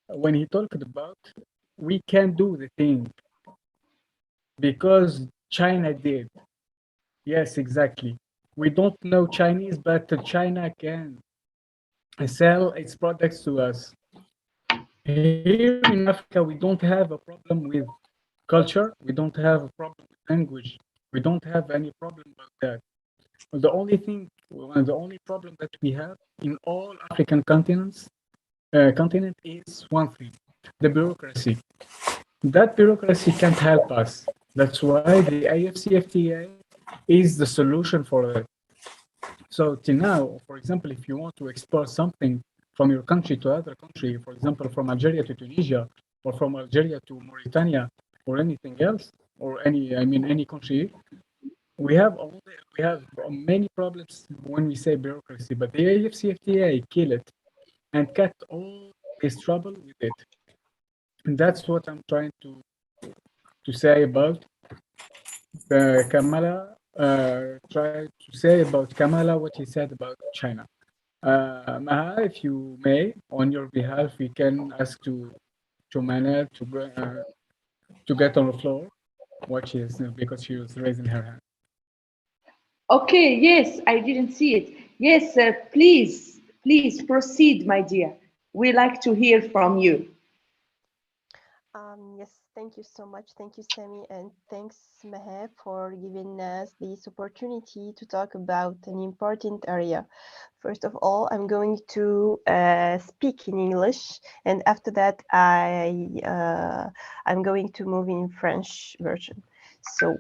when he talked about we can do the thing because China did. Yes, exactly. We don't know Chinese, but China can sell its products to us. Here in Africa, we don't have a problem with culture. We don't have a problem with language. We don't have any problem about that. The only thing, the only problem that we have in all African continent is one thing: the bureaucracy. That bureaucracy can't help us. That's why the AfCFTA is the solution for it. So till now, for example, if you want to export something from your country to other country, for example, from Algeria to Tunisia, or from Algeria to Mauritania, or anything else, or any country, we have many problems when we say bureaucracy. But the AfCFTA kill it and cut all this trouble with it. And that's what I'm trying to say about Kamala. Try to say about Kamala what he said about China. Maha, if you may, on your behalf, we can ask to Manal to get on the floor what she is because she was raising her hand. Okay, yes, I didn't see it. Yes, please proceed, my dear. We like to hear from you. Yes, thank you so much. Thank you, Sami, and thanks, Meher, for giving us this opportunity to talk about an important area. First of all, I'm going to speak in English, and after that, I'm going to move in French version. So,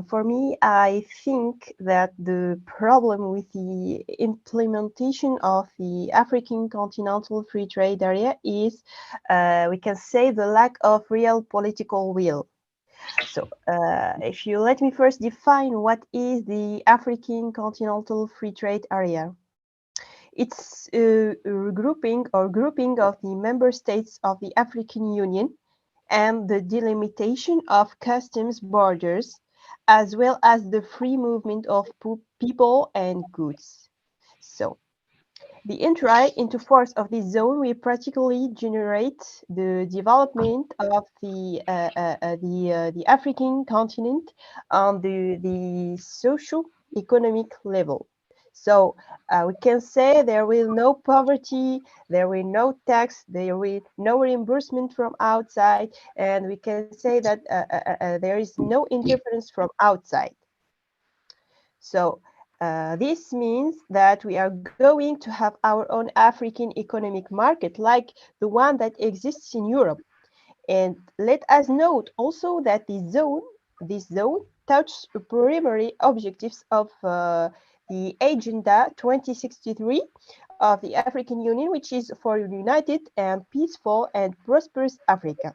for me, I think that the problem with the implementation of the African Continental Free Trade Area is, we can say, the lack of real political will. So, if you let me first define what is the African Continental Free Trade Area. It's a grouping of the member states of the African Union and the delimitation of customs borders, as well as the free movement of people and goods. So, the entry into force of this zone will practically generate the development of the African continent on the socio-economic level. So we can say there will no poverty, there will no tax, there will no reimbursement from outside, and we can say that there is no interference from outside. So this means that we are going to have our own African economic market like the one that exists in Europe. And let us note also that this zone touches the primary objectives of the Agenda 2063 of the African Union, which is for a united and peaceful and prosperous Africa.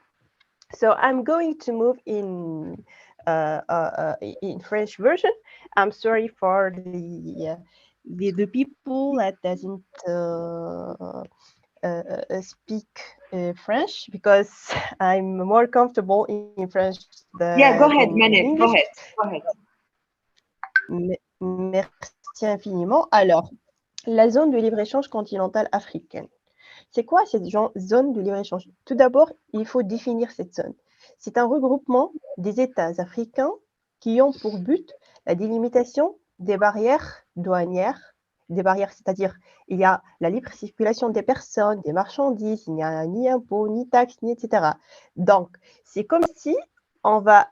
So I'm going to move in French version. I'm sorry for the people that doesn't speak French because I'm more comfortable in French Yeah, go than ahead, in Manette, English. go ahead, go ahead. Merci infiniment. Alors, la zone de libre-échange continentale africaine. C'est quoi cette zone de libre-échange? Tout d'abord, il faut définir cette zone. C'est un regroupement des États africains qui ont pour but la délimitation des barrières douanières, des barrières, c'est-à-dire il y a la libre circulation des personnes, des marchandises, il n'y a ni impôts, ni taxes, ni etc. Donc, c'est comme si on va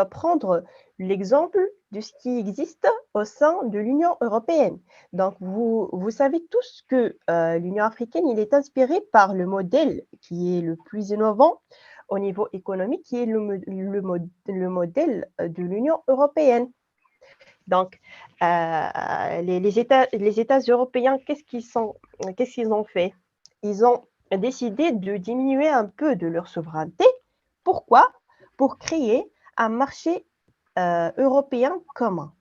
prendre l'exemple de ce qui existe au sein de l'Union européenne. Donc, vous savez tous que l'Union africaine, il est inspiré par le modèle qui est le plus innovant au niveau économique, qui est le modèle de l'Union européenne. Donc, les États européens, qu'est-ce qu'ils ont fait? Ils ont décidé de diminuer un peu de leur souveraineté. Pourquoi? Pour créer un marché européen commun.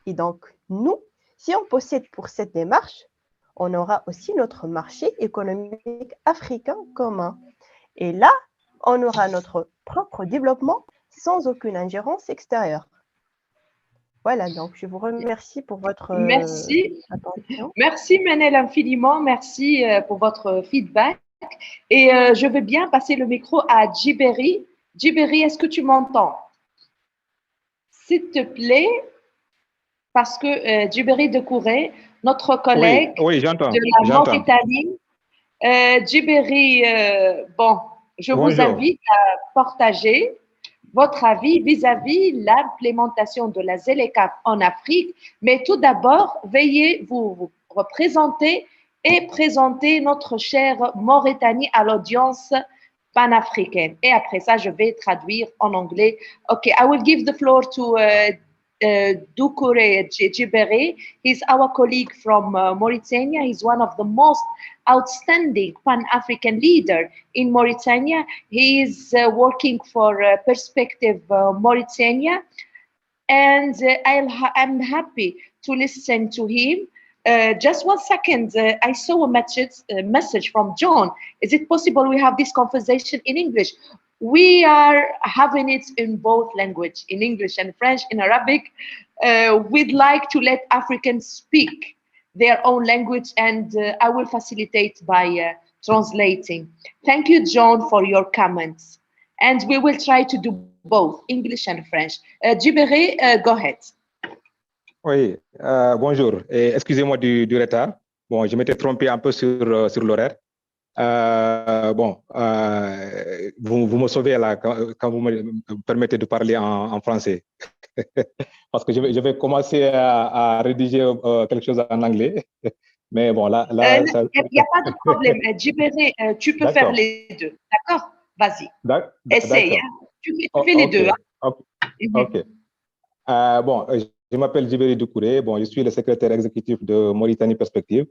Et donc, nous, si on possède pour cette démarche, on aura aussi notre marché économique africain commun. Et là, on aura notre propre développement sans aucune ingérence extérieure. Voilà, donc je vous remercie pour votre Merci. attention. Merci Manel infiniment, merci pour votre feedback. Et je vais bien passer le micro à Djibéry. Djibéry, est-ce que tu m'entends? S'il te plaît, parce que Djibéry Doukouré, notre collègue oui, j'entends. de la Mauritanie, Djibéry, bon, je vous invite à partager votre avis vis-à-vis l'implémentation de la ZLECAf en Afrique. Mais tout d'abord, veuillez vous représenter et présenter notre chère Mauritanie à l'audience panafricaine. Et après ça, je vais traduire en anglais. Okay, I will give the floor to Doukouré Djibéry. He's our colleague from Mauritania. He's one of the most outstanding Pan-African leader in Mauritania. He is working for Perspective Mauritania, and I'm happy to listen to him. Just 1 second, I saw a message from John. Is it possible we have this conversation in English? We are having it in both language, in English and French, in Arabic. We'd like to let Africans speak their own language, and I will facilitate by translating. Thank you, John, for your comments. And we will try to do both, English and French. Djibéry, go ahead. Oui, bonjour. Excusez-moi du retard. Bon, je m'étais trompé un peu sur l'horaire. Vous me sauvez là quand vous me permettez de parler en français. Parce que je vais commencer à rédiger quelque chose en anglais. Mais bon, là il n'y a pas de problème. Djibéry, tu peux faire les deux. D'accord? Vas-y. Essaye. Hein? Tu fais les deux. Hein? OK. Bon, je m'appelle Djibéry Doukouré. Bon, je suis le secrétaire exécutif de Mauritanie Perspective,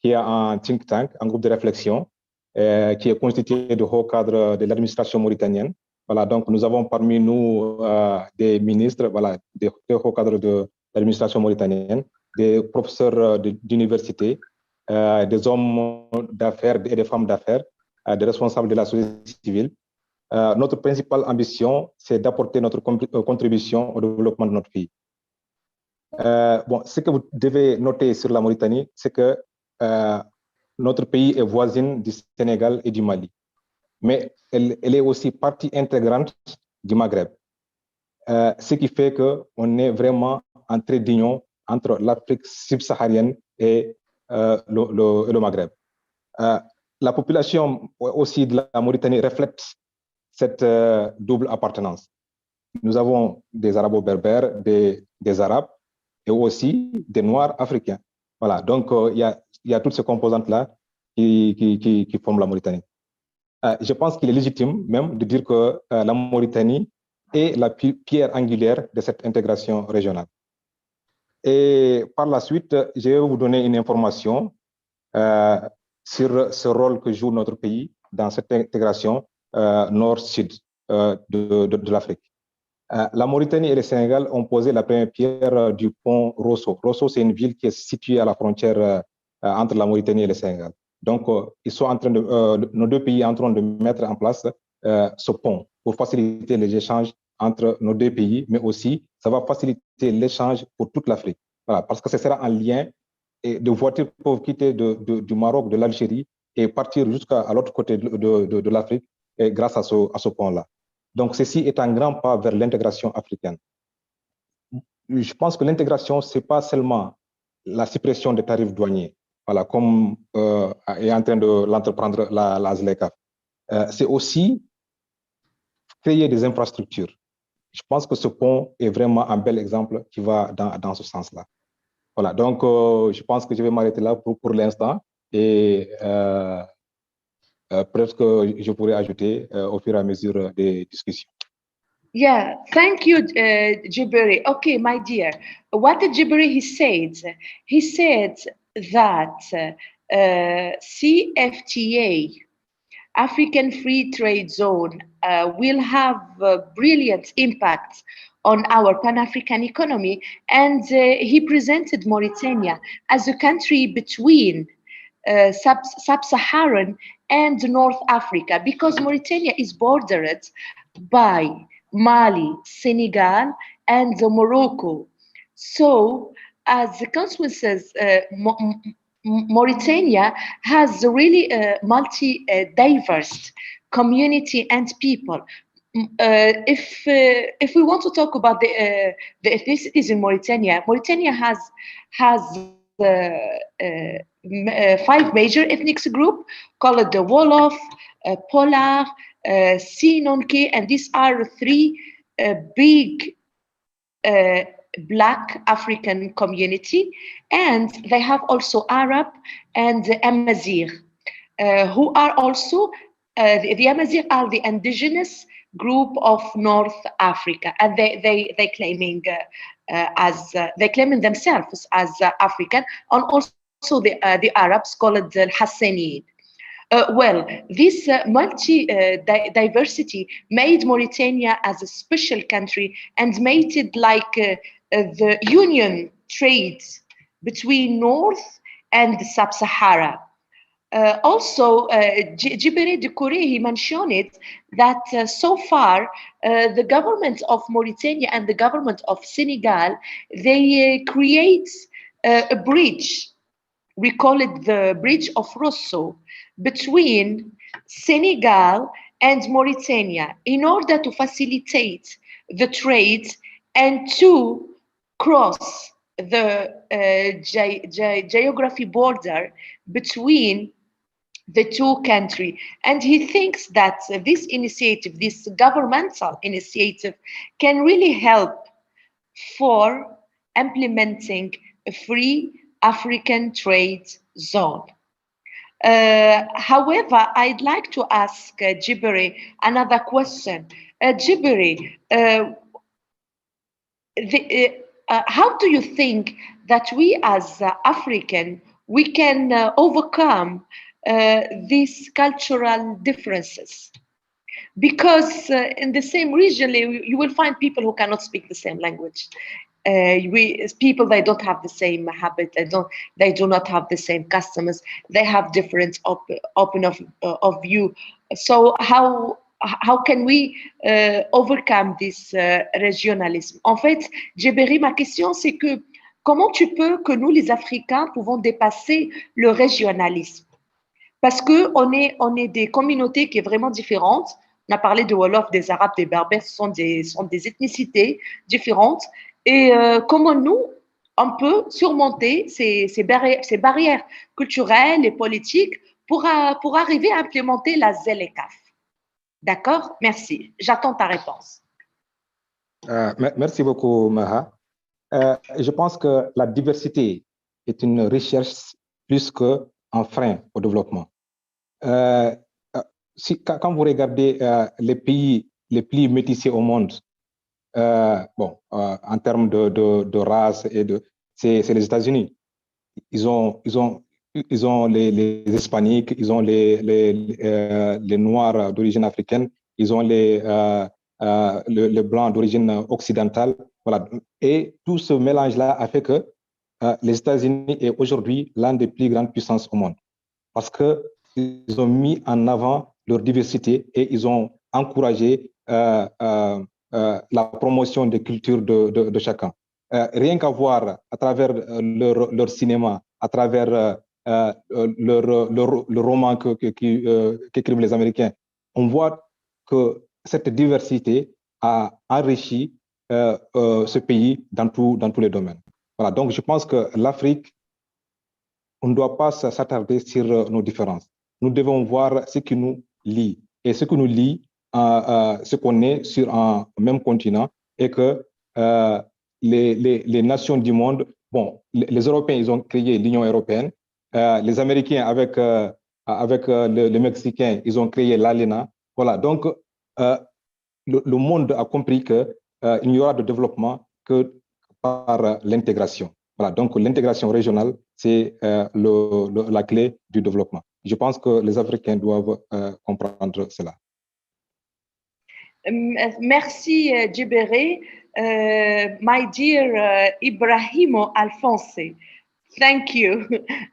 qui est un think tank, un groupe de réflexion, qui est constitué de hauts cadres de l'administration mauritanienne. Voilà, donc nous avons parmi nous des ministres, voilà, des hauts cadres de l'administration mauritanienne, des professeurs d'université, des hommes d'affaires et des femmes d'affaires, des responsables de la société civile. Notre principale ambition, c'est d'apporter notre contribution au développement de notre pays. Bon, ce que vous devez noter sur la Mauritanie, c'est que notre pays est voisine du Sénégal et du Mali, mais elle est aussi partie intégrante du Maghreb, ce qui fait qu'on est vraiment en trait d'union entre l'Afrique subsaharienne et le Maghreb. La population aussi de la Mauritanie reflète cette double appartenance. Nous avons des arabo-berbères, des arabes et aussi des noirs africains. Voilà, donc il y a toutes ces composantes-là qui forment la Mauritanie. Je pense qu'il est légitime même de dire que la Mauritanie est la pierre angulaire de cette intégration régionale. Et par la suite, je vais vous donner une information sur ce rôle que joue notre pays dans cette intégration nord-sud de l'Afrique. La Mauritanie et le Sénégal ont posé la première pierre du pont Rosso. Rosso, c'est une ville qui est située à la frontière entre la Mauritanie et le Sénégal. Donc, ils sont en train nos deux pays sont en train de mettre en place ce pont pour faciliter les échanges entre nos deux pays, mais aussi, ça va faciliter l'échange pour toute l'Afrique. Voilà, parce que ce sera un lien et de voitures peuvent quitter du Maroc, de l'Algérie et partir jusqu'à l'autre côté de l'Afrique grâce à ce pont-là. Donc, ceci est un grand pas vers l'intégration africaine. Je pense que l'intégration, ce n'est pas seulement la suppression des tarifs douaniers, voilà, comme est en train de l'entreprendre la ZLECAf. C'est aussi créer des infrastructures. Je pense que ce pont est vraiment un bel exemple qui va dans ce sens-là. Voilà, donc je pense que je vais m'arrêter là pour l'instant et peut-être que je pourrais ajouter au fur et à mesure des discussions. Yeah, thank you, Djibéry. Okay, my dear, what Djibéry he said that CFTA, African Free Trade Zone, will have brilliant impact on our Pan-African economy, and he presented Mauritania as a country between Sub-Saharan and North Africa, because Mauritania is bordered by Mali, Senegal, and Morocco. So, as the consequences, Mauritania has a really multi-diverse community and people. If we want to talk about the ethnicities in Mauritania, Mauritania has 5 major ethnic groups called the Wolof, Polar, Sinonke, and these are 3 big Black African community, and they have also Arab and Amazigh, who are also the Amazigh are the indigenous group of North Africa, and they claiming they claiming themselves as African, and also the Arabs called the Hassaniyin. Well, this multi-diversity made Mauritania as a special country and made it like the union trade between North and Sub-Sahara. Also, Djibéry Doukouré, he mentioned it, that so far, the government of Mauritania and the government of Senegal, they create a bridge. We call it the Bridge of Rosso, between Senegal and Mauritania in order to facilitate the trade and to cross the geography border between the 2 countries. And he thinks that this initiative, this governmental initiative, can really help for implementing a free African trade zone. However, I'd like to ask Djibéry another question. Djibéry, how do you think that we as African, we can overcome these cultural differences? Because in the same region, you will find people who cannot speak the same language. People, they don't have the same habit, they do not have the same customers, they have different open of view. So how can we overcome this régionalisme? En fait, Djibéry, ma question c'est que comment tu peux que nous les Africains pouvons dépasser le régionalisme? Parce que on est des communautés qui est vraiment différentes. On a parlé de Wolof, des Arabes, des Berbères, ce sont des ethnicités différentes. Et comment nous, on peut surmonter ces barrières culturelles et politiques pour arriver à implémenter la ZLECAF. D'accord? Merci. J'attends ta réponse. Merci beaucoup, Maha. Je pense que la diversité est une richesse plus qu'un frein au développement. Quand vous regardez les pays les plus métissés au monde, en termes de race c'est les États-Unis. Ils ont les hispaniques, ils ont les noirs d'origine africaine, ils ont les blancs d'origine occidentale, voilà. Et tout ce mélange-là a fait que les États-Unis est aujourd'hui l'un des plus grandes puissances au monde, parce que ils ont mis en avant leur diversité et ils ont encouragé la promotion des cultures de chacun. Rien qu'à voir à travers leur cinéma, à travers le roman qu'écrivent les Américains, on voit que cette diversité a enrichi ce pays dans tous les domaines. Voilà, donc je pense que l'Afrique, on ne doit pas s'attarder sur nos différences. Nous devons voir ce qui nous lie. Et ce qui nous lie, ce qu'on est sur un même continent, et que les nations du monde, bon, les Européens, ils ont créé l'Union européenne, les Américains avec les Mexicains, ils ont créé l'ALENA. Voilà, donc le monde a compris qu'il n'y aura de développement que par l'intégration. Voilà, donc l'intégration régionale, c'est la clé du développement. Je pense que les Africains doivent comprendre cela. Merci Djibéry. My dear Ibrahimo Alphonse, thank you.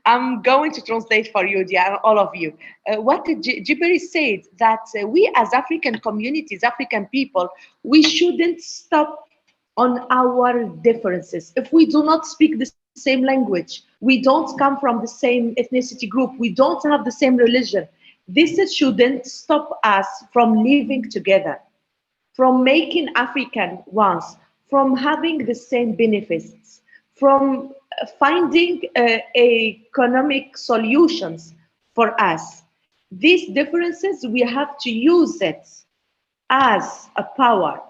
I'm going to translate for you, all of you. What Djibéry said, that we as African communities, African people, we shouldn't stop on our differences. If we do not speak the same language, we don't come from the same ethnicity group, we don't have the same religion, this shouldn't stop us from living together, from making African ones, from having the same benefits, from finding economic solutions for us. These differences, we have to use it as a power.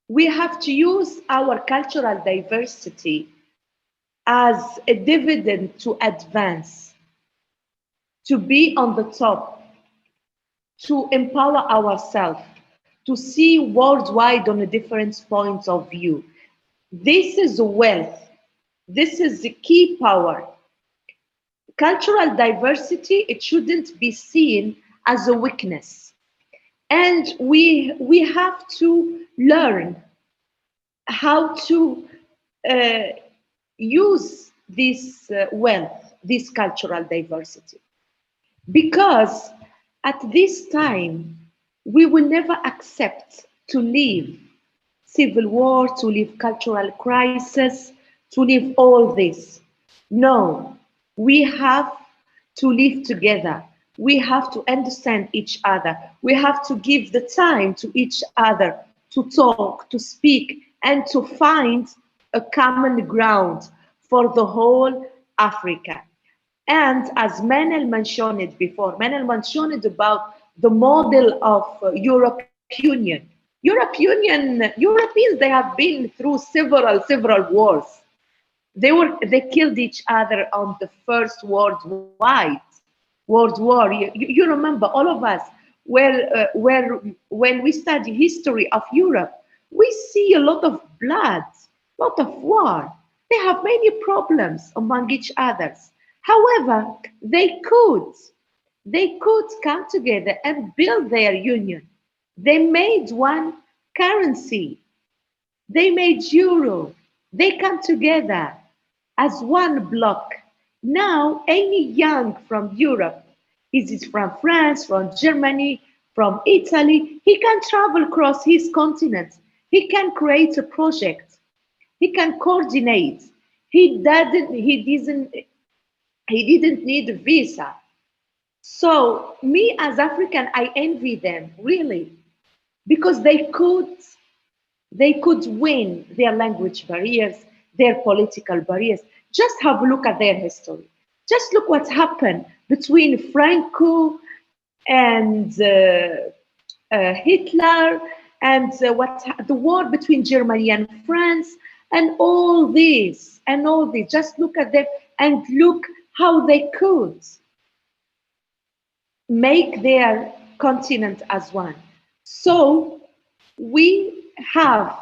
We have to use our cultural diversity as a dividend to advance, to be on the top, to empower ourselves, to see worldwide on a different points of view. This is wealth. This is the key power. Cultural diversity, it shouldn't be seen as a weakness. And we have to learn how to use this wealth, this cultural diversity. Because at this time, we will never accept to live civil war, to live cultural crisis, to live all this. No, we have to live together. We have to understand each other. We have to give the time to each other to talk, to speak, and to find a common ground for the whole Africa. And as Manel mentioned it before, Manel mentioned about the model of European Union. Europeans, they have been through several wars. They killed each other on the First World War. You remember, all of us, when we study history of Europe, we see a lot of blood, a lot of war. They have many problems among each other. However, they could come together and build their union. They made one currency. They made euro. They come together as one block. Now, any young from Europe, is it from France, from Germany, from Italy, he can travel across his continent. He can create a project. He can coordinate. He didn't need a visa. So me as African, I envy them, really, because they could win their language barriers, their political barriers. Just have a look at their history. Just look what's happened between Franco and Hitler, and the war between Germany and France, and all this. Just look at them and look how they could make their continent as one. So we have,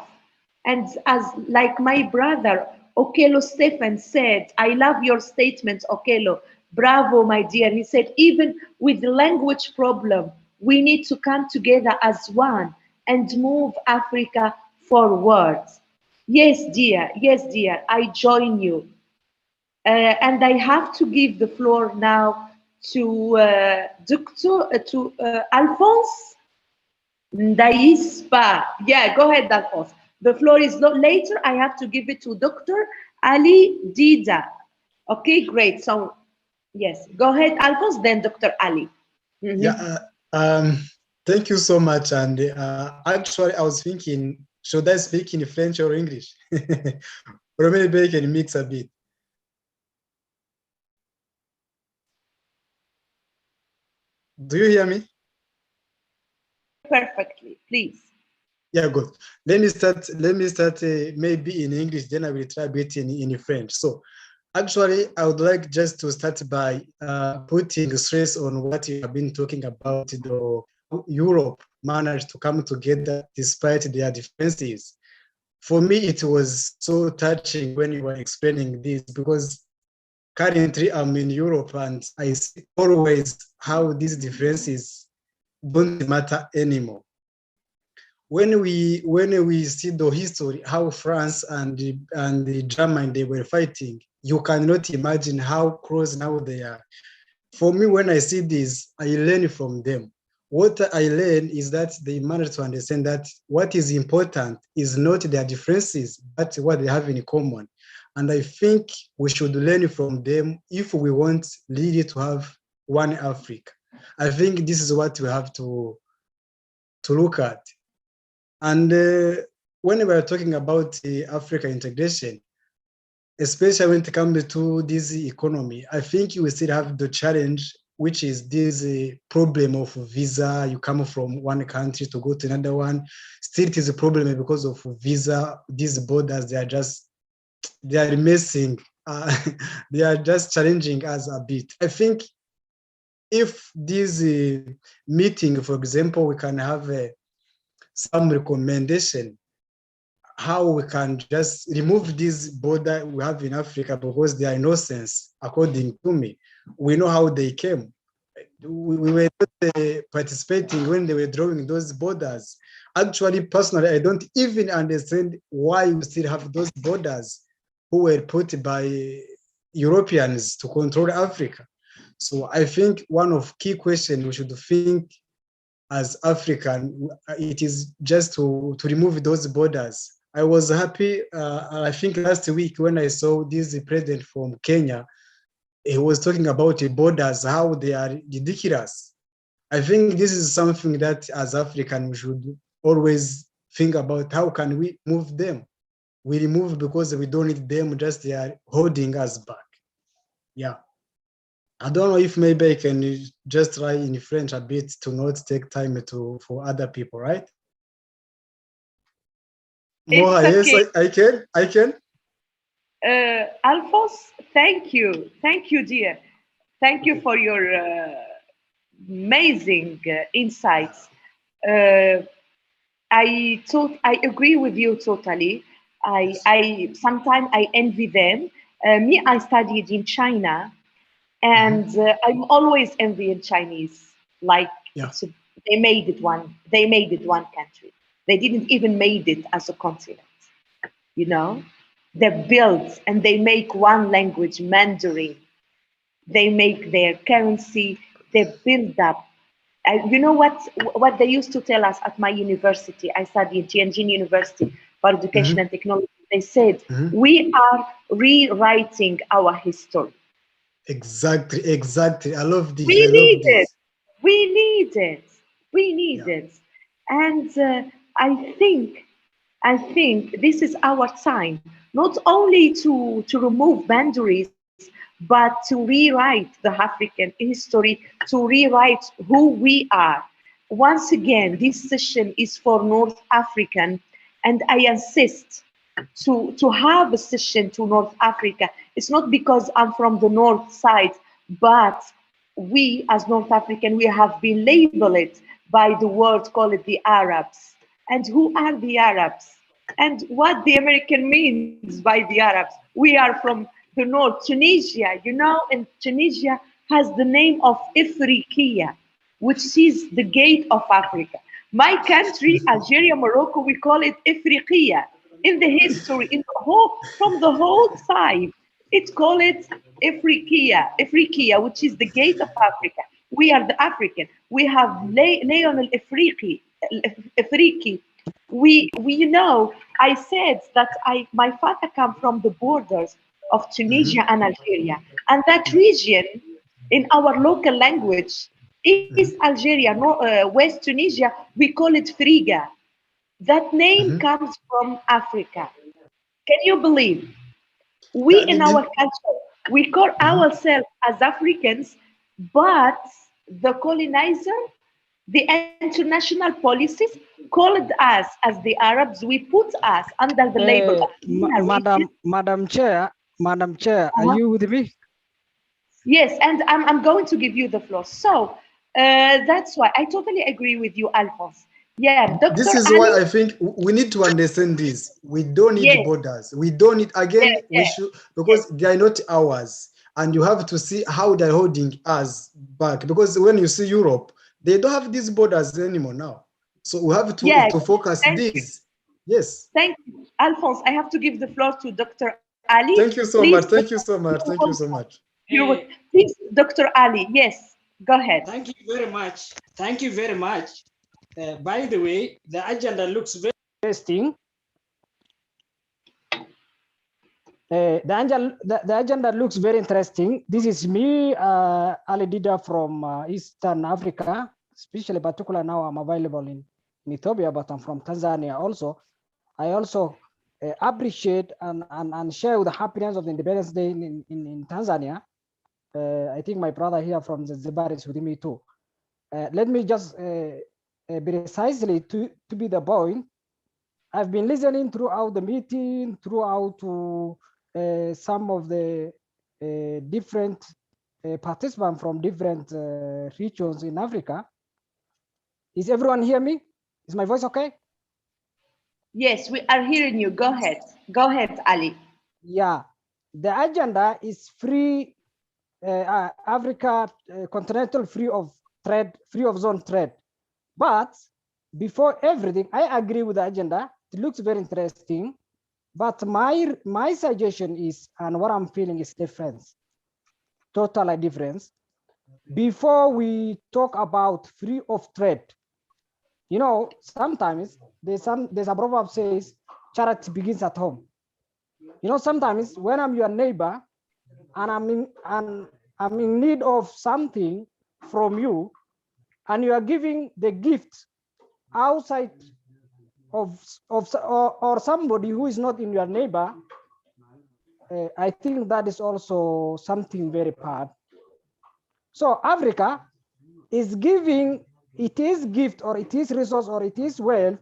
and as like my brother Okello Stephen said, I love your statement, Okello. Bravo, my dear. He said, even with the language problem, we need to come together as one and move Africa forward. Yes, dear. Yes, dear. I join you. And I have to give the floor now to Alphonse Ndaispa. Yeah, go ahead, Alphonse. The floor is not later. I have to give it to Dr. Ali Dida. Okay, great. So, yes, go ahead, Alphonse, then Dr. Ali. Yeah, thank you so much. And actually, I was thinking, should I speak in French or English? Or maybe I can mix a bit. Do you hear me? Perfectly, please. Yeah, good. Let me start maybe in English, then I will try a bit in French. So actually, I would like just to start by putting stress on what you have been talking about, the Europe managed to come together despite their differences. For me, it was so touching when you were explaining this, because currently I'm in Europe and I see always how these differences don't matter anymore. When we see the history, how France and the German, they were fighting, you cannot imagine how close now they are. For me, when I see this, I learn from them. what I learned is that they managed to understand that what is important is not their differences, but what they have in common. And I think we should learn from them if we want really to have one Africa. I think this is what we have to look at. And when we are talking about Africa integration, especially when it comes to this economy, I think we still have the challenge, which is this problem of visa. You come from one country to go to another one. Still, it is a problem because of visa. These borders, they are missing. They are just challenging us a bit. I think if this meeting, for example, we can have some recommendation how we can just remove this border we have in Africa, because they are no sense, according to me. We know how they came. We were not participating when they were drawing those borders. Actually, personally, I don't even understand why we still have those borders who were put by Europeans to control Africa. So I think one of key questions we should think as African, it is just to remove those borders. I was happy, I think last week when I saw this president from Kenya, he was talking about the borders, how they are ridiculous. I think this is something that as African we should always think about. How can we move them? We remove because we don't need them, just they are holding us back. Yeah. I don't know if maybe I can just try in French a bit to not take time for other people, right? Moha, okay. Yes, I can. Alphonse, thank you. Thank you, dear. Thank you for your amazing insights. I agree with you totally. I sometimes I envy them. Me, I studied in China, and I'm always envying Chinese. Like they made it one. They made it one country. They didn't even made it as a continent. You know, they built and they make one language, Mandarin. They make their currency. They build up. You know what they used to tell us at my university? I studied at Tianjin University for Education and Technology. They said, we are rewriting our history. Exactly. I love this. We need it. We need it. And I think this is our time, not only to remove boundaries, but to rewrite the African history, to rewrite who we are. Once again, this session is for North African, and I insist to have a session to North Africa. It's not because I'm from the north side, but we as North African, we have been labeled by the world, call it the Arabs. And who are the Arabs? And what the American means by the Arabs? We are from the north, Tunisia, you know, and Tunisia has the name of Ifriqiya, which is the gate of Africa. My country, Algeria, Morocco, we call it Ifriqiya. In the history, from the whole side, it's called it Ifriqiya, which is the gate of Africa. We are the African. We have Lionel Ifriqi. We, you know, I said that my father come from the borders of Tunisia and Algeria. And that region, in our local language, East Algeria, West Tunisia, we call it Friga. That name comes from Africa. Can you believe? We in our culture, we call ourselves as Africans, but the colonizer, the international policies called us as the Arabs. We put us under the label of Madam Chair, are you with me? Yes, and I'm going to give you the floor. So that's why I totally agree with you, Alphonse. Yeah, Dr. This is Ali, why I think we need to understand this. We don't need borders. We don't need, again, we should, because they are not ours. And you have to see how they're holding us back. Because when you see Europe, they don't have these borders anymore now. So we have to focus this. Yes. Thank you, Alphonse. I have to give the floor to Dr. Ali. Thank you so much. Thank you so much. Thank you so much. Please, Dr. Ali. Yes, Go ahead. Thank you very much. Thank you very much. By the way, the agenda looks very interesting. The agenda looks very interesting. This is me, Ali Dida from Eastern Africa, especially particular now I'm available in Ethiopia, but I'm from Tanzania also. I also appreciate and share the happiness of the Independence Day in Tanzania. I think my brother here from Zanzibar is with me too. Let me just precisely to be the point. I've been listening throughout the meeting, throughout some of the different participants from different regions in Africa. Is everyone hear me? Is my voice okay? Yes, we are hearing you. Go ahead. Go ahead, Ali. Yeah, the agenda is free Africa continental free of trade, free of zone trade. But before everything, I agree with the agenda. It looks very interesting. But my suggestion is, and what I'm feeling is different, totally different. Before we talk about free of trade, you know, sometimes there's a proverb says, charity begins at home. You know, sometimes when I'm your neighbor and I'm in need of something from you, and you are giving the gift outside or somebody who is not in your neighbor, I think that is also something very bad. So Africa is giving, it is gift or it is resource or it is wealth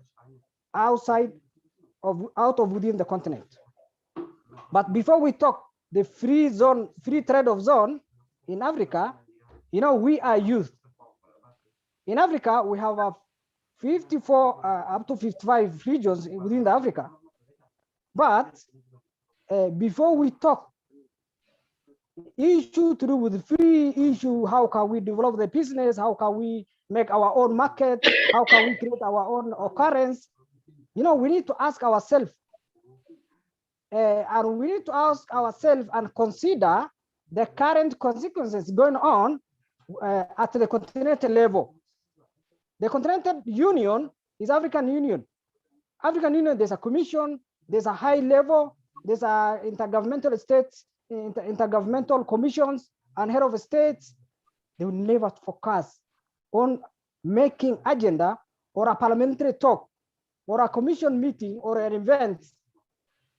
out of within the continent. But before we talk the free trade of zone in Africa, you know, we are youth. In Africa, we have a 54 up to 55 regions within the Africa. But before we talk issue to do with free issue, how can we develop the business? How can we make our own market? How can we create our own occurrence? You know, we need to ask ourselves, and we need to ask ourselves and consider the current consequences going on at the continental level. The Continental Union is African Union. African Union, there's a commission, there's a high level, there's a intergovernmental states, intergovernmental commissions and head of states. They will never focus on making agenda or a parliamentary talk or a commission meeting or an event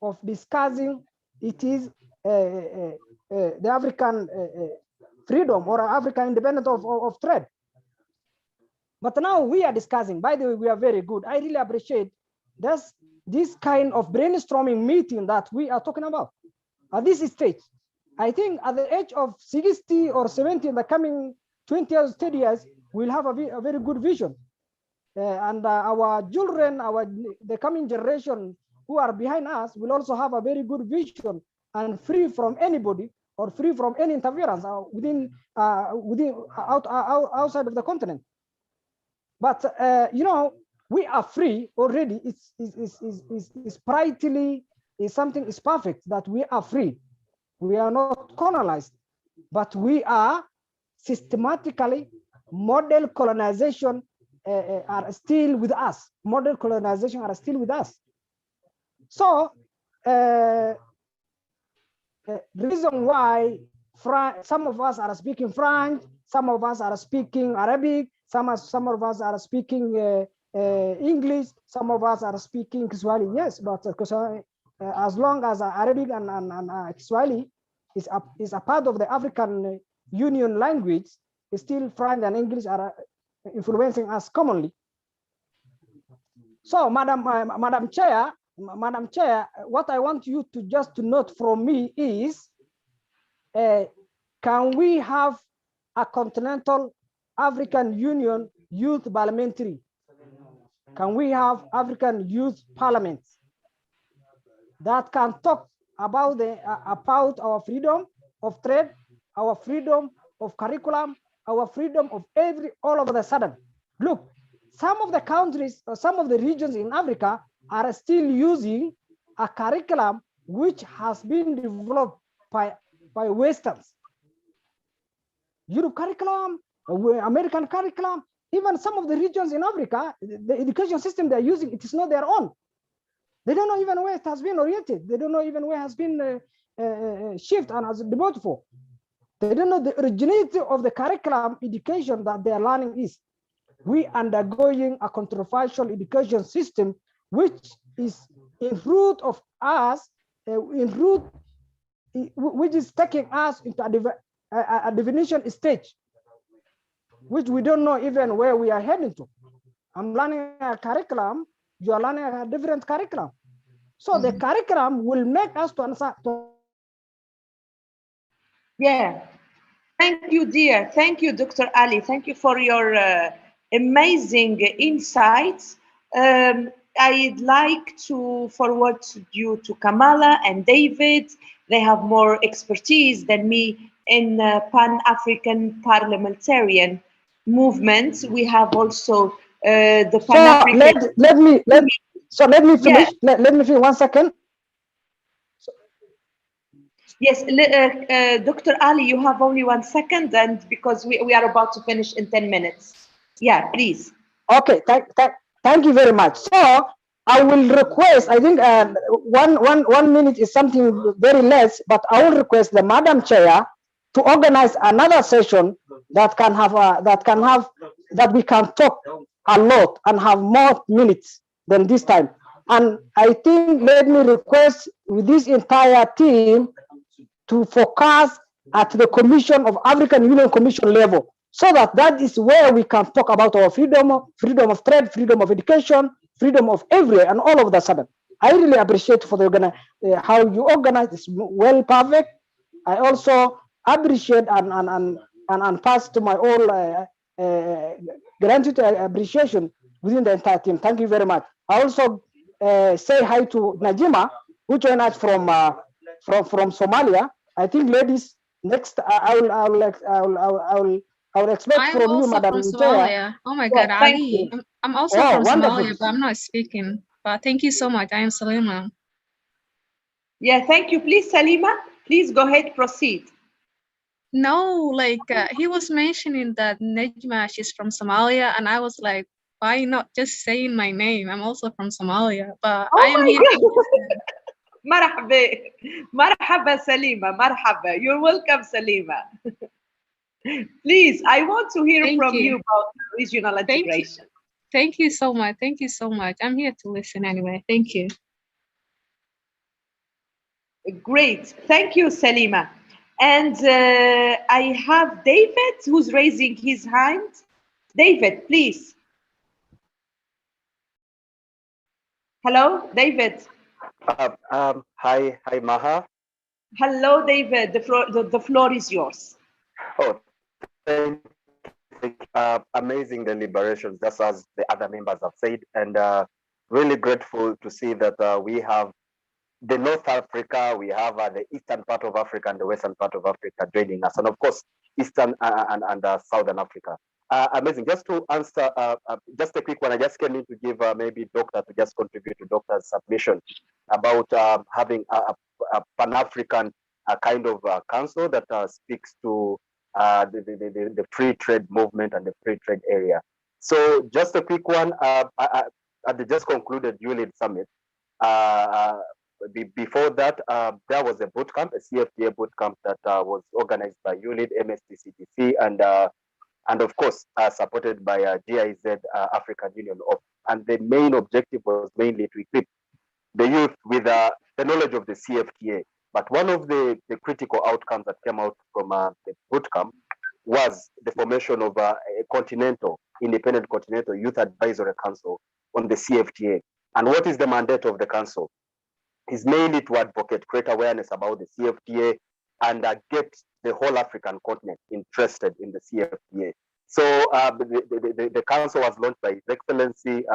of discussing it is the African freedom or African independence of trade. But now we are discussing, by the way, we are very good. I really appreciate this kind of brainstorming meeting that we are talking about at this stage. I think at the age of 60 or 70 in the coming 20 years, 30 years, we'll have a very good vision. And our children, the coming generation who are behind us will also have a very good vision and free from anybody or free from any interference outside of the continent. But you know, we are free already. It's practically something is perfect that we are free. We are not colonized, but we are systematically model colonization are still with us. Model colonization are still with us. So reason why some of us are speaking French, some of us are speaking Arabic, some of us are speaking English, some of us are speaking Kiswahili. Yes, but as long as Arabic and Kiswahili is a part of the African Union language, still French and English are influencing us commonly. So, Madam Chair, what I want you to just to note from me is, can we have a continental African Union Youth Parliamentary? Can we have African Youth Parliaments that can talk about our freedom of trade, our freedom of curriculum, our freedom of all of a sudden? Look, some of the countries or some of the regions in Africa are still using a curriculum which has been developed by Westerns. Europe curriculum American curriculum, even some of the regions in Africa, the education system they're using, it is not their own. They don't know even where it has been oriented. They don't know even where it has been shifted and has devoted for. They don't know the originality of the curriculum education that they are learning is. We undergoing a controversial education system, which is in root of us, which is taking us into a definition stage, which we don't know even where we are heading to. I'm learning a curriculum, you are learning a different curriculum. So the curriculum will make us to answer. Yeah. Thank you, dear. Thank you, Dr. Ali. Thank you for your amazing insights. I'd like to forward you to Kamala and David. They have more expertise than me in Pan-African parliamentarian movements. We have also the Pan-African. So let me finish. Yeah. Let me finish 1 second. Yes, Dr. Ali, you have only 1 second, and because we are about to finish in 10 minutes. Yeah, please. Okay, thank you very much. So I will request, I think one minute is something very less, but I will request the Madam Chair to organize another session that we can talk a lot and have more minutes than this time. And I think let me request with this entire team to focus at the Commission of African Union Commission level, so that is where we can talk about our freedom of trade, freedom of education, freedom of everywhere, and all of the sudden. I really appreciate for the how you organize. It's well perfect. I also appreciate and pass to my all gratitude appreciation within the entire team. Thank you very much. I also say hi to Najima, who joined us from Somalia. I think, ladies, next I will expect I'm from you, also Madam from Chair. Somalia. Oh my God, Ali. I'm also from wonderful. Somalia, but I'm not speaking. But thank you so much. I am Salima. Yeah, thank you. Please, Salima, please go ahead, proceed. No, like he was mentioning that Nejma, she's from Somalia, and I was like, why not just saying my name? I'm also from Somalia, but I am here. Marhaba, marhaba, Salima, marhaba. You're welcome, Salima. Please, I want to hear from you about regional integration. Thank you so much. Thank you so much. I'm here to listen anyway. Thank you. Great. Thank you, Salima. And I have David who's raising his hand. David, please. Hello, David. Hi, Maha. Hello, David. The floor is yours. Oh, thank you. Amazing deliberations, just as the other members have said, and really grateful to see that we have the North Africa, we have the eastern part of Africa and the western part of Africa joining us, and of course, eastern and southern Africa. Amazing. Just to answer, just a quick one. I just came in to give maybe Doctor to just contribute to Doctor's submission about having a Pan-African kind of council that speaks to the free trade movement and the free trade area. So just a quick one. At the just concluded ULID summit, before that, there was a bootcamp, a CFTA bootcamp that was organized by ULID, MSTCTC, and of course, supported by GIZ African Union. And the main objective was mainly to equip the youth with the knowledge of the CFTA. But one of the critical outcomes that came out from the bootcamp was the formation of a independent continental youth advisory council on the CFTA. And what is the mandate of the council? Is mainly to advocate, create awareness about the CFTA, and get the whole African continent interested in the CFTA. So the council was launched by His Excellency,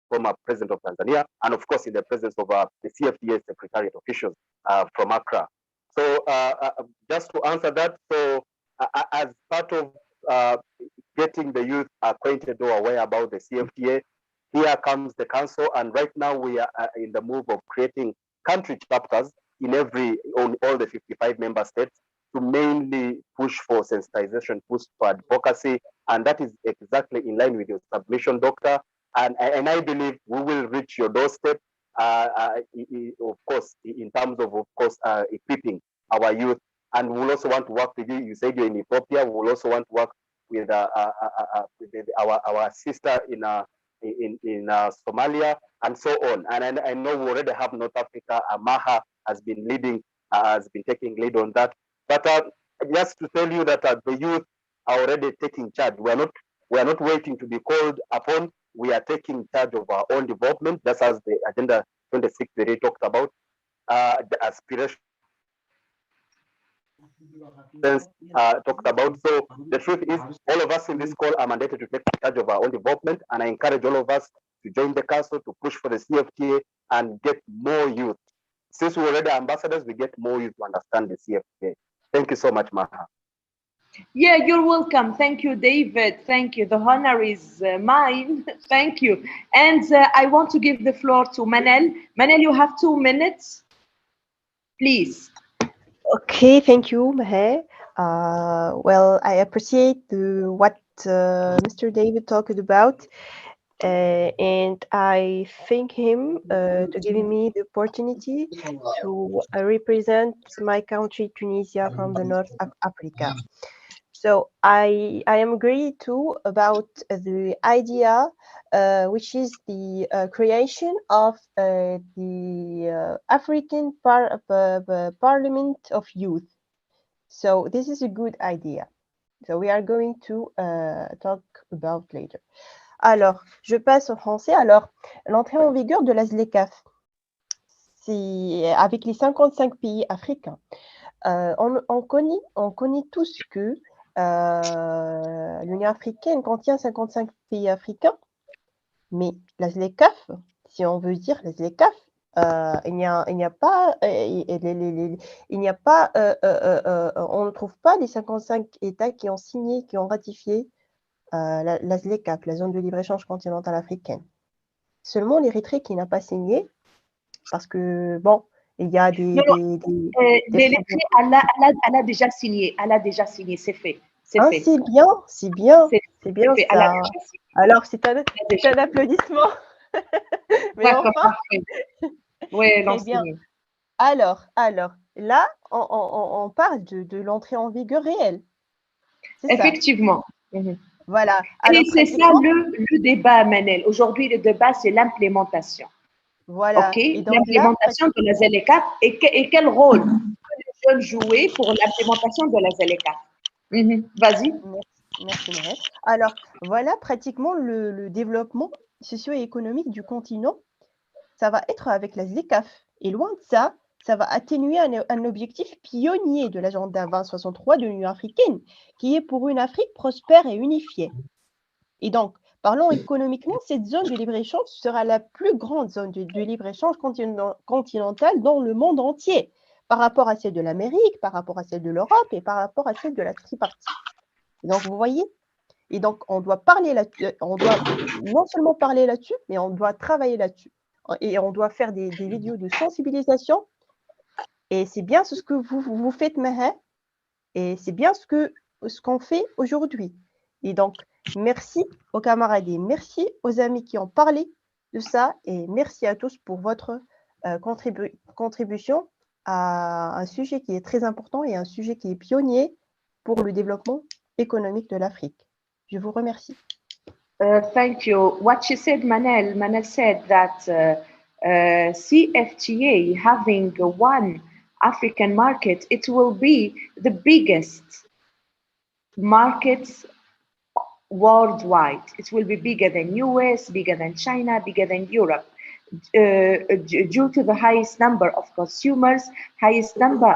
former President of Tanzania, and of course in the presence of the CFTA Secretariat officials from Accra. So just to answer that, so as part of getting the youth acquainted or aware about the CFTA, here comes the council, and right now we are in the move of creating country chapters on all the 55 member states, to mainly push for sensitization, push for advocacy, and that is exactly in line with your submission, Doctor. And I believe we will reach your doorstep, of course, in terms of course, equipping our youth. And we'll also want to work with you. You said you're in Ethiopia. We'll also want to work with our sister in Somalia, and so on. And I know we already have North Africa. Maha has been taking lead on that. But just to tell you that the youth are already taking charge. We are not waiting to be called upon. We are taking charge of our own development, just as the Agenda 26 already talked about, the aspiration talked about. So the truth is, all of us in this call are mandated to take charge of our own development, and I encourage all of us to join the council to push for the CFTA and get more youth. Since we're already ambassadors, we get more youth to understand the CFTA. Thank you so much, Maha. Yeah, you're welcome. Thank you, David. Thank you. The honor is mine. Thank you. And I want to give the floor to Manel. Manel, you have 2 minutes, please. Okay, thank you, Mahe. Well, I appreciate what Mr. David talked about, and I thank him to giving me the opportunity to represent my country, Tunisia, from the North of Africa. So I am agree too about the idea, which is the creation of the African Parliament of Youth. So this is a good idea. So we are going to talk about later. Alors, je passe au français. Alors, l'entrée en vigueur de la ZLECAf, c'est avec les 55 pays africains. On connaît tous que l'Union africaine contient 55 pays africains, mais la ZLECAf, si on veut dire la ZLECAf, il n'y a pas, on ne trouve pas les 55 États qui ont signé, qui ont ratifié la ZLECAf, la zone de libre-échange continentale africaine. Seulement l'Érythrée qui n'a pas signé, parce que, bon, il y a l'Érythrée, elle a déjà signé. Elle a déjà signé, c'est fait. C'est bien. C'est bien ça. Alors, c'est un applaudissement. Mais enfin, oui, c'est bien. Alors, là, on parle de l'entrée en vigueur réelle. Effectivement. Voilà. Alors, et c'est ça le débat, Manel. Aujourd'hui, le débat, c'est l'implémentation. Voilà. Okay. L'implémentation de la ZLECAf et quel rôle peut les jeunes jouer pour l'implémentation de la ZLECAf. Vas-y. Merci, Marie. Alors, voilà pratiquement le développement socio-économique du continent. Ça va être avec la ZLECAf. Et loin de ça, ça va atténuer un objectif pionnier de l'agenda 2063 de l'Union africaine, qui est pour une Afrique prospère et unifiée. Et donc, parlons économiquement, cette zone de libre-échange sera la plus grande zone de libre-échange continentale dans le monde entier, par rapport à celle de l'Amérique, par rapport à celle de l'Europe et par rapport à celle de la tripartite. Donc, vous voyez, et donc on doit parler là-dessus, on doit non seulement parler là-dessus, mais on doit travailler là-dessus. Et on doit faire des vidéos de sensibilisation. Et c'est bien ce que vous faites, Maha, et c'est bien ce qu'on fait aujourd'hui. Et donc, merci aux camarades et merci aux amis qui ont parlé de ça. Et merci à tous pour votre contribution à un sujet qui est très important et un sujet qui est pionnier pour le développement économique de l'Afrique. Je vous remercie. Thank you. What she said, Manel said that CFTA having one African market, it will be the biggest market worldwide. It will be bigger than US, bigger than China, bigger than Europe, due to the highest number of consumers, highest number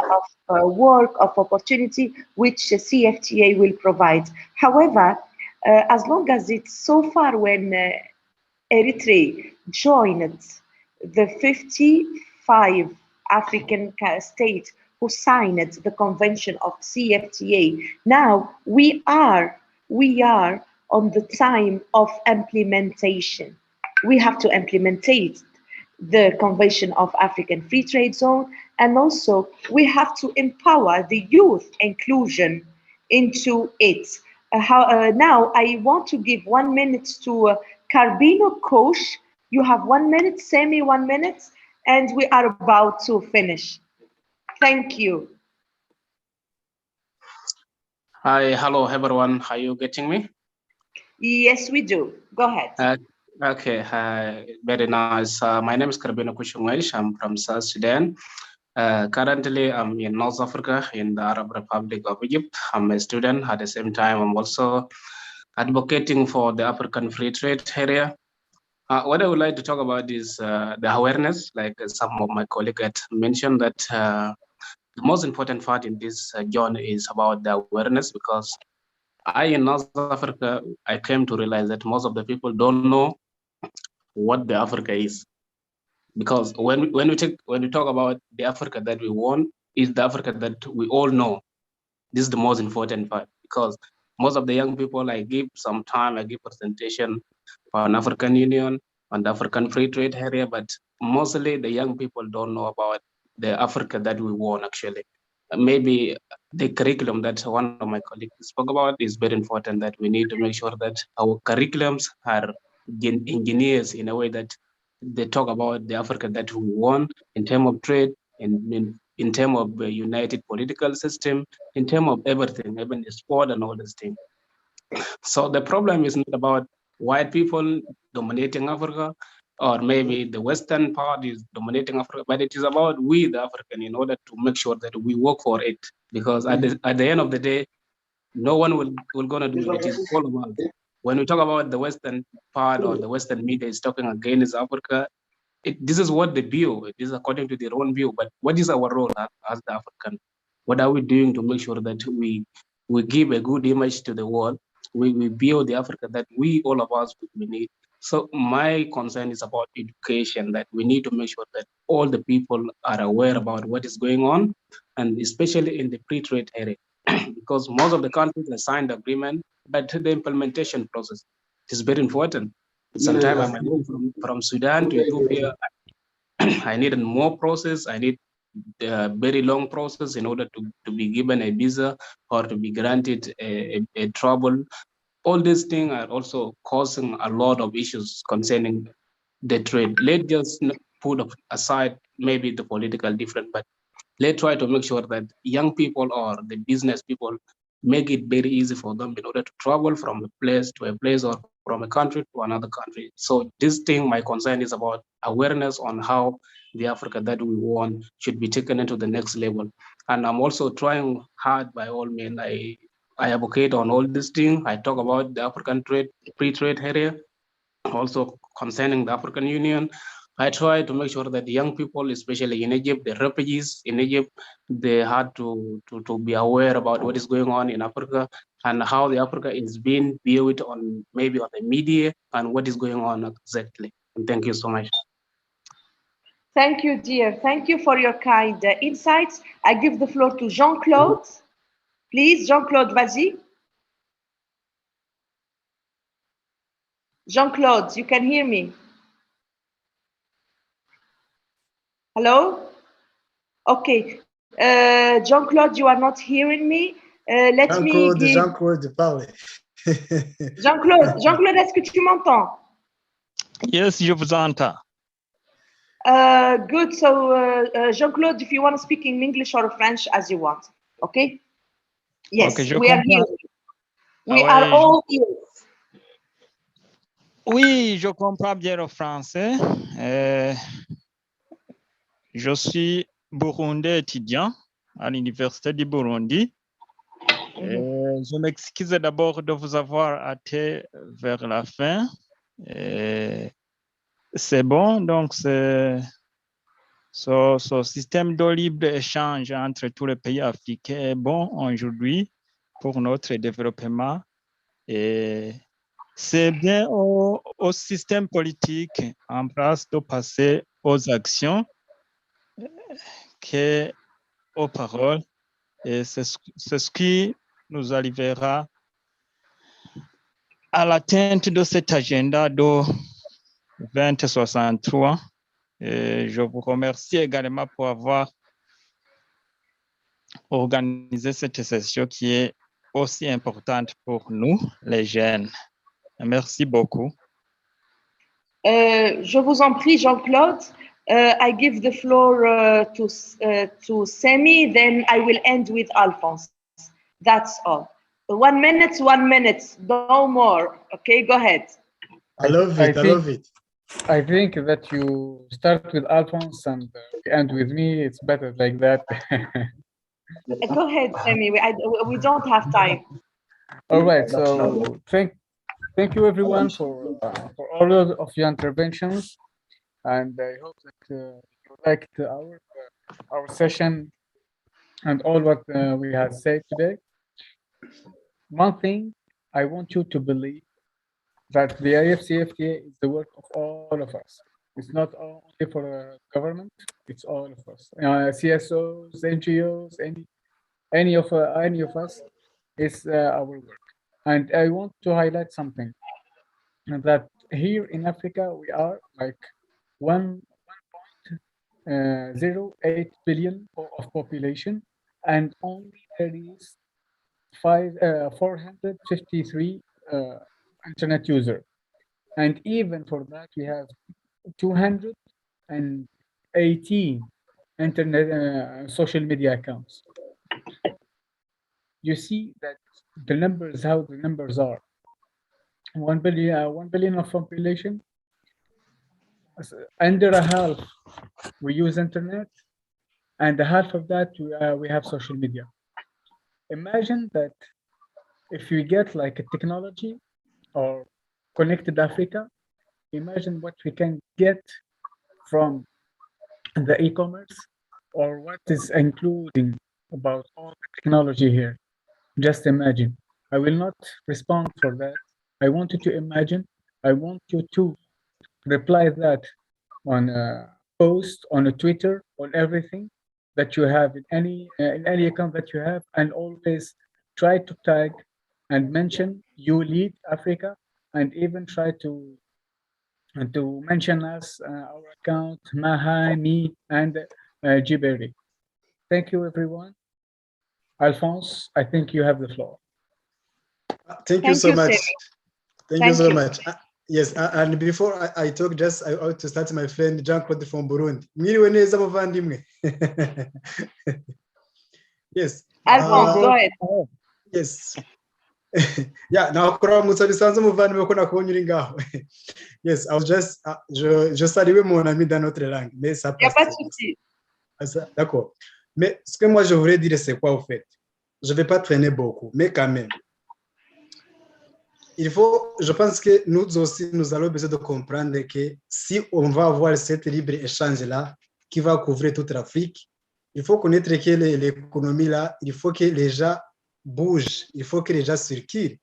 of work, of opportunity, which CFTA will provide. However, as long as it's so far when Eritrea joined the 55 African states who signed the convention of CFTA, now we are on the time of implementation. We have to implement the Convention of African Free Trade Zone, and also we have to empower the youth inclusion into it. Now I want to give 1 minute to Carbino Kosh. You have 1 minute, Semi 1 minute, and we are about to finish. Thank you. Hi, hello everyone. Are you getting me? Yes, we do. Go ahead. Okay, very nice. My name is Karbino Kushungwesh. I'm from South Sudan. Currently, I'm in North Africa, in the Arab Republic of Egypt. I'm a student. At the same time, I'm also advocating for the African Free Trade area. What I would like to talk about is the awareness, like some of my colleagues had mentioned that the most important part in this journey is about the awareness, because in North Africa, I came to realize that most of the people don't know what the Africa is. Because when we talk about the Africa that we want, is the Africa that we all know. This is the most important part, because most of the young people, I give some time, I give presentation on African Union and African Free Trade area, but mostly the young people don't know about the Africa that we want actually. Maybe the curriculum that one of my colleagues spoke about is very important, that we need to make sure that our curriculums are engineers in a way that they talk about the Africa that we want in terms of trade, in terms of the united political system, in terms of everything, even the sport and all these things. So the problem is not about white people dominating Africa, or maybe the Western part is dominating Africa, but it is about we, the African, in order to make sure that we work for it. Because at the end of the day, no one will gonna do it. It is all about. When we talk about the Western part, or the Western media is talking against Africa, this is what they view. It is according to their own view. But what is our role as the African? What are we doing to make sure that we give a good image to the world? We build the Africa that we, all of us, we need. So my concern is about education, that we need to make sure that all the people are aware about what is going on, and especially in the free trade area, because most of the countries have signed the agreement, but the implementation process is very important. Sometimes I might move from Sudan to Ethiopia. I need more process. I need a very long process in order to be given a visa or to be granted a travel. All these things are also causing a lot of issues concerning the trade. Let's just put aside maybe the political difference, but let's try to make sure that young people or the business people make it very easy for them in order to travel from a place to a place, or from a country to another country. So this thing, my concern is about awareness on how the Africa that we want should be taken into the next level. And I'm also trying hard by all means. I advocate on all these things. I talk about the African free trade area, also concerning the African Union. I try to make sure that the young people, especially in Egypt, the refugees in Egypt, they had to be aware about what is going on in Africa, and how the Africa is being viewed on maybe on the media, and what is going on exactly. And thank you so much. Thank you, dear. Thank you for your kind insights. I give the floor to Jean-Claude. Please, Jean-Claude, vas-y. Jean-Claude, you can hear me? Hello? Okay. Jean-Claude, you are not hearing me. Let me give... Jean-Claude, parle. Jean-Claude, est-ce que tu m'entends? Yes, je vous entends. Good. So, Jean-Claude, if you want to speak in English or French, as you want. Okay? Yes, Okay, we are here. We ouais, are all ears. Oui, je comprends bien le français. Je suis burundais étudiant à l'Université du Burundi. Je m'excuse d'abord de vous avoir hâté vers la fin. C'est bon, donc ce système de libre-échange entre tous les pays africains est bon aujourd'hui pour notre développement. Et c'est bien au système politique en place de passer aux actions qu'aux paroles. Et c'est ce qui nous arrivera à l'atteinte de cet agenda de 2063 Et je vous remercie également pour avoir organisé cette session qui est aussi importante pour nous, les jeunes. Merci beaucoup. Je vous en prie, Jean-Claude. I give the floor to Semi, then I will end with Alphonse. That's all. 1 minute, 1 minute, no more. Okay, go ahead. I love it. I love it. I think that you start with Alphonse and end with me. It's better like that. Go ahead, Semi. We don't have time. All right. So thank you everyone for all of your interventions, and I hope that you liked our session and all what we have said today. One thing I want you to believe, that the AfCFTA is the work of all of us. It's not only for government, it's all of us. CSOs, NGOs, any of us, is our work. And I want to highlight something, that here in Africa, we are like 1.08 billion of population, and only there is 453 internet user, and even for that we have 218 internet social media accounts. You see that the numbers, how the numbers are. 1 billion of population, under a half we use internet, and half of that we have social media. Imagine that if you get like a technology or connected Africa, imagine what we can get from the e-commerce, or what is including about all the technology here. Just imagine. I will not respond for that. I want you to imagine. I want you to reply that on a post, on a Twitter, on everything that you have in any account that you have, and always try to tag and mention you lead Africa, and even try to mention us, our account, Maha, me, and Djibéry. Thank you, everyone. Alphonse, I think you have the floor. Thank you so much. Thank you so much. Yes, and before I talk, just I ought to start my friend Jean-Claude from Burundi. Yes. Alphonse, go ahead. Yes. Yeah, now yes, I was just je saluais mon ami dans notre langue, mais ça passe. Il n'y a pas de souci. D'accord. Mais ce que moi je voulais dire, c'est quoi au fait? Je ne vais pas traîner beaucoup, mais quand même. Je pense que nous aussi, nous allons besoin de comprendre que si on va avoir cette libre-échange-là qui va couvrir toute l'Afrique, il faut connaître que l'économie-là, il faut que les gens bougent, il faut que les gens circulent.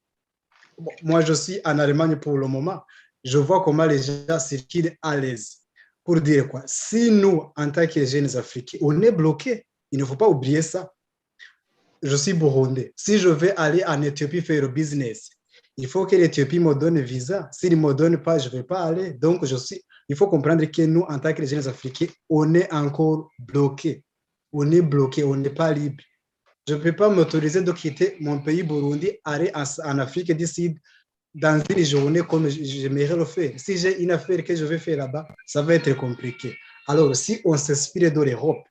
Bon, moi, je suis en Allemagne pour le moment. Je vois comment les gens circulent à l'aise. Pour dire quoi? Si nous, en tant que jeunes Africains, on est bloqués, il ne faut pas oublier ça. Je suis burundais. Si je vais aller en Éthiopie faire le business, il faut que l'Éthiopie me donne un visa. S'il ne me donne pas, je ne vais pas aller. Donc, il faut comprendre que nous, en tant que jeunes Africains, on est encore bloqués. On est bloqués, on n'est pas libre. Je ne peux pas m'autoriser de quitter mon pays Burundi, aller en Afrique du Sud dans une journée comme j'aimerais le faire. Si j'ai une affaire que je vais faire là-bas, ça va être compliqué. Alors, si on s'inspire de l'Europe,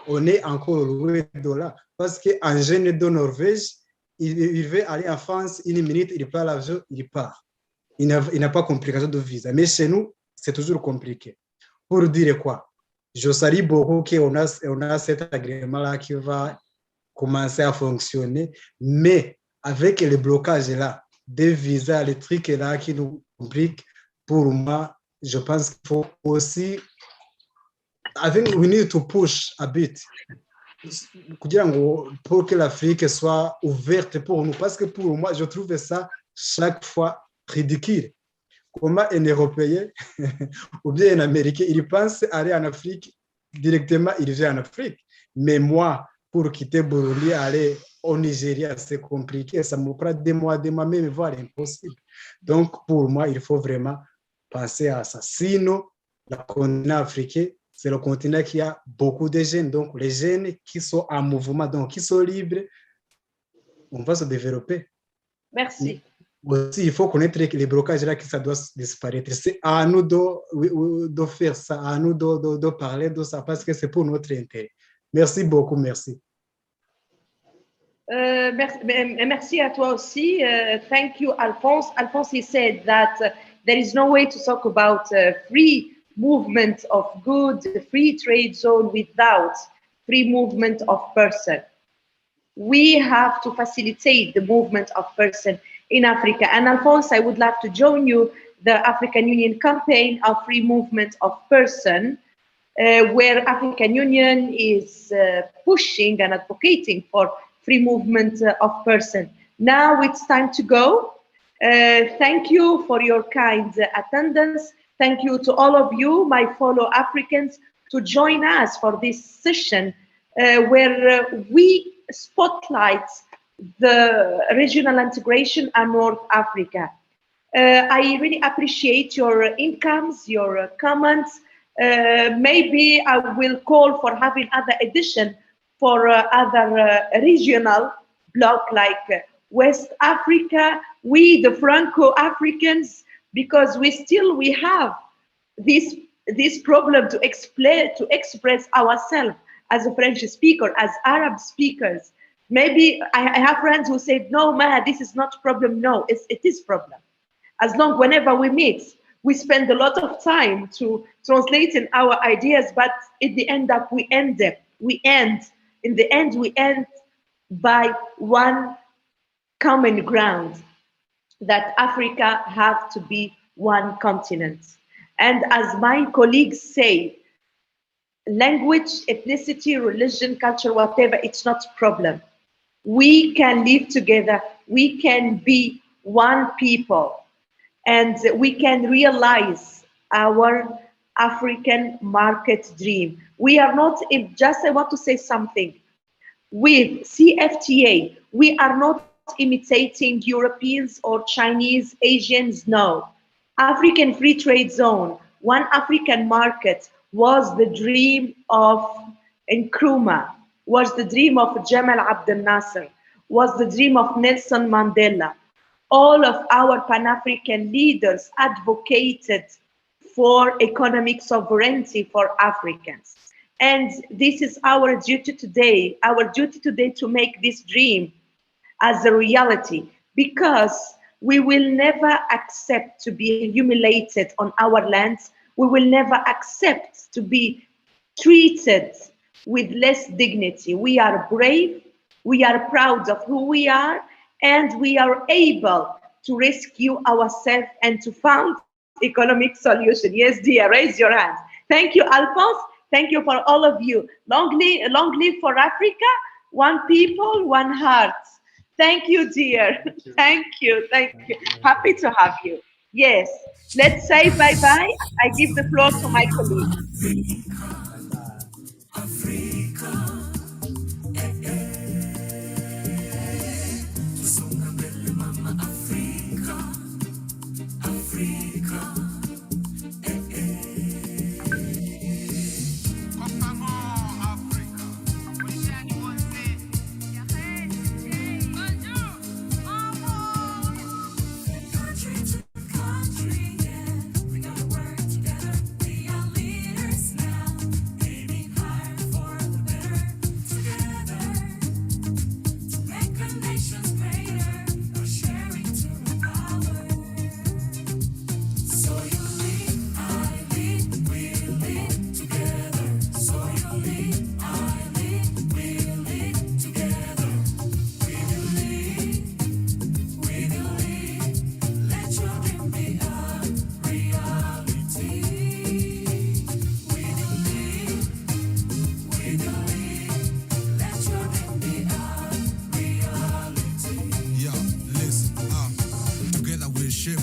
on est encore loin de là. Parce qu'un jeune de Norvège, il veut aller en France, une minute, il prend l'avion, il part. Il n'a pas de complication de visa. Mais chez nous, c'est toujours compliqué. Pour dire quoi? Je salue beaucoup qu'on a cet agrément-là qui va commencer à fonctionner, mais avec les blocages-là, des visas, les trucs-là qui nous compliquent, pour moi, je pense qu'il faut aussi... I think we need to push a bit pour que l'Afrique soit ouverte pour nous, parce que pour moi, je trouve ça chaque fois ridicule. Comment un Européen ou bien un Américain, il pense aller en Afrique, directement, il vient en Afrique. Mais moi, pour quitter Burundi, aller au Nigeria, c'est compliqué. Ça me prend des mois, même voire impossible. Donc, pour moi, il faut vraiment penser à ça. Sinon, le continent africain, c'est le continent qui a beaucoup de jeunes. Donc, les jeunes qui sont en mouvement, donc qui sont libres, on va se développer. Merci. Aussi, il faut connaître les blocages là que ça doit disparaître. C'est à nous de faire ça, à nous de parler de ça, parce que c'est pour notre intérêt. Merci beaucoup, merci. Merci à toi aussi. Thank you, Alphonse. Alphonse, he said that there is no way to talk about free movement of goods, free trade zone without free movement of person. We have to facilitate the movement of person in Africa. And Alphonse, I would love to join you, the African Union campaign of free movement of person, where African Union is pushing and advocating for free movement of person. Now it's time to go. Thank you for your kind attendance. Thank you to all of you, my fellow Africans, to join us for this session where we spotlight the regional integration and North Africa. I really appreciate your incomes, your comments. Maybe I will call for having other edition for other regional bloc like West Africa, we the Franco-Africans, because we have this problem to express ourselves as a French speaker, as Arab speakers. Maybe I have friends who say, no, Maha, this is not a problem. No, it is problem. As long whenever we meet, we spend a lot of time to translating our ideas, but in the end we end by one common ground, that Africa have to be one continent. And as my colleagues say, language, ethnicity, religion, culture, whatever, it's not a problem. We can live together, we can be one people, and we can realize our African market dream. We are not, I want to say something. With CFTA, we are not imitating Europeans or Chinese, Asians, no. African Free Trade Zone, one African market was the dream of Nkrumah, was the dream of Jamal Abdel Nasser, was the dream of Nelson Mandela. All of our Pan-African leaders advocated for economic sovereignty for Africans. And this is our duty today to make this dream as a reality, because we will never accept to be humiliated on our lands. We will never accept to be treated with less dignity. We are brave, we are proud of who we are, and we are able to rescue ourselves and to found economic solution. Yes, dear, raise your hand. Thank you, Alphonse. Thank you for all of you. Long live for Africa, one people, one heart. Thank you, dear. Thank you. Happy to have you. Yes, let's say bye-bye. I give the floor to my colleague.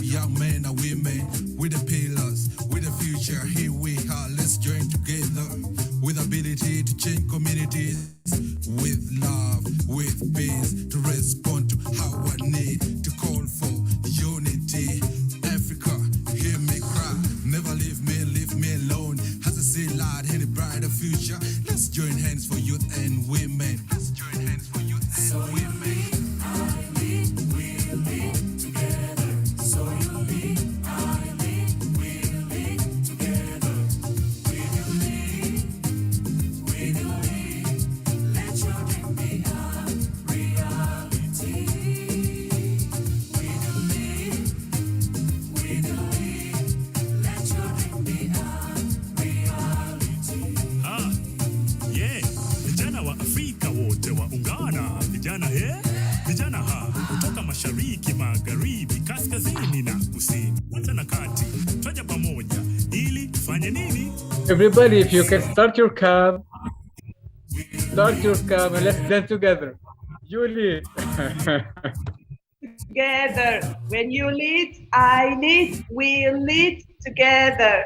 Young men and women with the pillars, with the future. Here we are, let's join together with ability to change communities, with love, with peace, to respond to our need, to call for unity. Africa, hear me cry, never leave me alone. ungana vijana vijana kutoka mashariki, magharibi, kaskazini na kusini, hata na kati, twaja pamoja ili tufanye nini? Everybody, if you can start your cab and let's dance together. You lead. Together. When you lead, I lead, we lead together.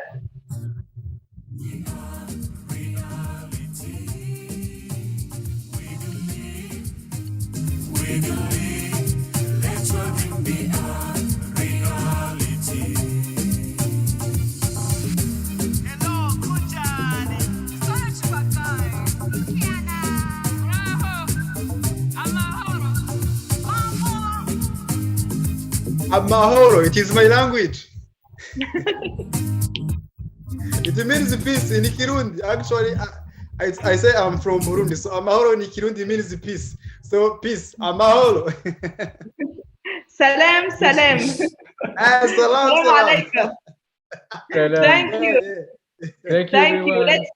Amahoro, it is my language. It means peace in Kirundi. Actually, I say I'm from Burundi, so Amahoro in Kirundi means peace. So peace, Amahoro. Salam, salam. Salam, alaikum. Thank you. Thank you. Let's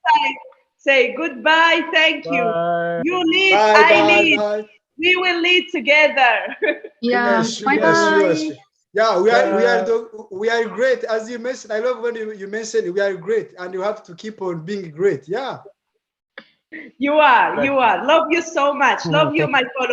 say goodbye. Thank you. Bye. You lead, Bye, I lead. bye. We will lead together. Yeah. Bye. Yeah, we are great. As you mentioned, I love when you mentioned we are great, and you have to keep on being great. Yeah. You are. Love you so much. Love you, my followers.